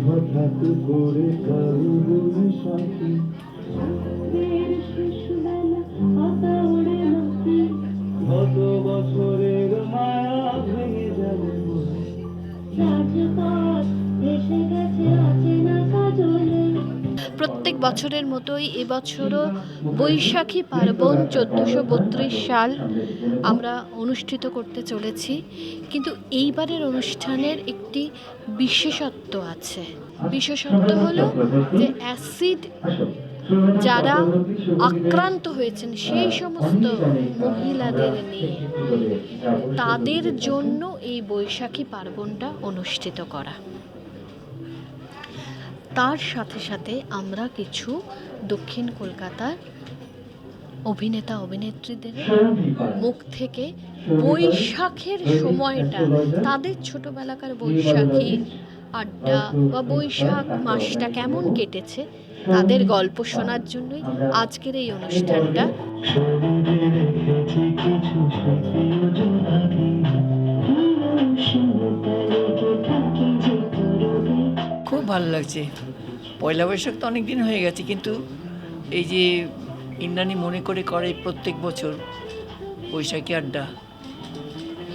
হঠাৎ করে কারো বৈশাখী কত বছরের মায়া ভেঙে যাবে প্রত্যেক বছরের মতোই এবছরও বৈশাখী পার্বণ 1432 সাল আমরা অনুষ্ঠিত করতে চলেছি, কিন্তু এইবারের অনুষ্ঠানের একটি বিশেষত্ব আছে। বিশেষত্ব হলো যে অ্যাসিড যারা আক্রান্ত হয়েছেন সেই সমস্ত মহিলাদের নিয়ে তাদের জন্য এই বৈশাখী পার্বণটা অনুষ্ঠিত করা। তার সাথে সাথে আমরা কিছু দক্ষিণ কলকাতার অভিনেতা অভিনেত্রীদের মুখ থেকে বৈশাখের সময়টা, তাদের ছোটবেলাকার বৈশাখী আড্ডা বা বৈশাখ মাসটা কেমন কেটেছে তাদের গল্প শোনার জন্যই আজকের এই অনুষ্ঠানটা। খুব ভালো লাগছে। পয়লা বৈশাখ তো অনেক দিন হয়ে গেছে, কিন্তু এই যে ইন্দ্রাণী মনে করে প্রত্যেক বছর বৈশাখী আড্ডা,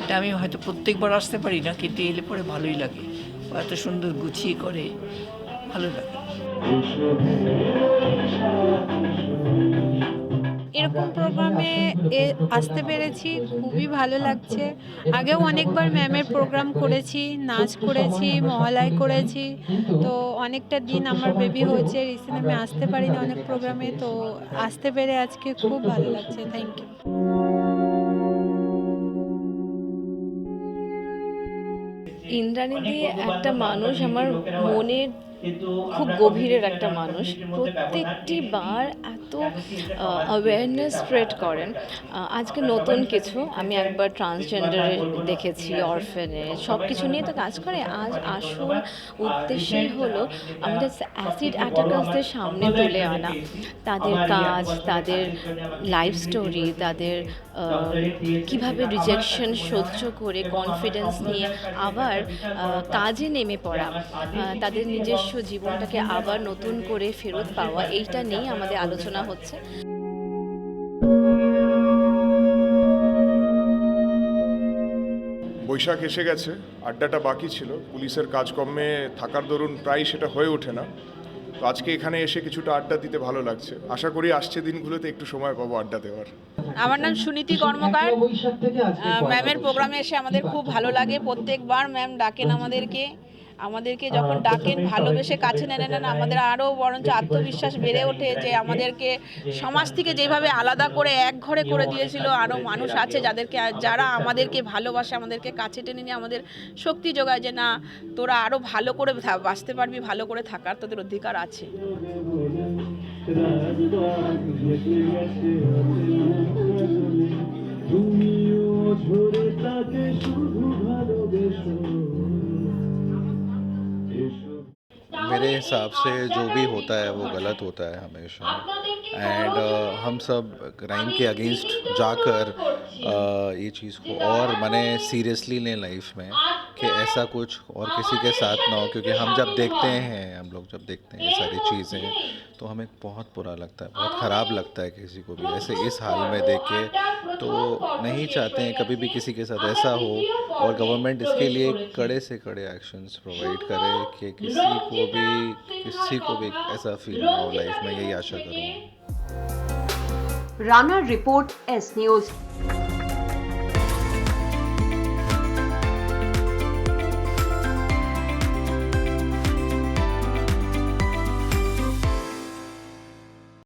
এটা আমি হয়তো প্রত্যেকবার আসতে পারি না, কিন্তু এলে পরে ভালোই লাগে। এত সুন্দর গুছিয়ে করে, ভালো লাগে। এরকম প্রোগ্রামে আসতে পেরেছি, খুবই ভালো লাগছে। আগেও অনেকবার ম্যামের প্রোগ্রাম করেছি, নাচ করেছি, মহালয় করেছি, তো অনেকটা দিন আমার বেবি হয়েছে, রিসেন্ট আমি আসতে পারিনি অনেক প্রোগ্রামে, তো আসতে পেরে আজকে খুব ভালো লাগছে। Thank you. ইন্দ্রাণীদি একটা মানুষ, আমার মনের খুব গভীরের একটা মানুষ। প্রত্যেকটি বার এত অ্যাওয়ারনেস স্প্রেড করেন। আজকে নতুন কিছু আমি একবার ট্রান্সজেন্ডারে দেখেছি, অরফেনে, সব কিছু নিয়ে তো কাজ করে। আজ আসল উদ্দেশ্যই হলো আমাদের অ্যাসিড অ্যাটাকার্সদের সামনে তুলে আনা, তাদের কাজ, তাদের লাইফ স্টোরি, তাদের কিভাবে রিজেকশন সহ্য করে কনফিডেন্স নিয়ে আবার কাজে নেমে পড়া, তাদের নিজস্ব জীবনটাকে আবার নতুন করে ফেরত পাওয়া, এইটা নিয়ে আমাদের আলোচনা হচ্ছে। বৈশাখ এসে গেছে, আড্ডাটা বাকি ছিল। পুলিশের কাজকর্মে থাকার দরুন প্রায় সেটা হয়ে ওঠে না। তো আজকে এখানে এসে কিছুটা আড্ডা দিতে ভালো লাগছে। আশা করি আসছে দিনগুলোতে একটু সময় পাবো আড্ডা দেওয়ার। আমার নাম সুনীতি কর্মকার। ম্যামের প্রোগ্রামে এসে আমাদের খুব ভালো লাগে। প্রত্যেকবার ম্যাম ডাকেন আমাদেরকে যখন ডাকেন ভালোবেসে কাছে নেন, আমাদের আরও বরঞ্চ আত্মবিশ্বাস বেড়ে ওঠে যে আমাদেরকে সমাজ থেকে যেভাবে আলাদা করে এক ঘরে করে দিয়েছিল, আরও মানুষ আছে যারা আমাদেরকে ভালোবাসে, আমাদেরকে কাছে টেনে নিয়ে আমাদের শক্তি যোগায় যে না, তোরা আরও ভালো করে বাঁচতে পারবি, ভালো করে থাকার তোদের অধিকার আছে। मेरे हिसाब से जो भी होता है वो गलत होता है हमेशा, एंड हम सब क्राइम के अगेंस्ट जाकर ये चीज़ को और माने सीरियसली लें लाइफ में कि ऐसा कुछ और किसी के साथ ना हो, क्योंकि हम जब देखते हैं, हम लोग जब देखते हैं ये सारी चीज़ें, तो हमें बहुत बुरा लगता है, बहुत ख़राब लगता है किसी को भी ऐसे इस हाल में देख के। तो नहीं चाहते हैं कभी भी किसी के साथ ऐसा हो, और गवर्नमेंट इसके लिए कड़े से कड़े एक्शंस प्रोवाइड करे कि किसी को भी ऐसा फील ना हो लाइफ में। यही आशा करूँगा। Rana report, S news.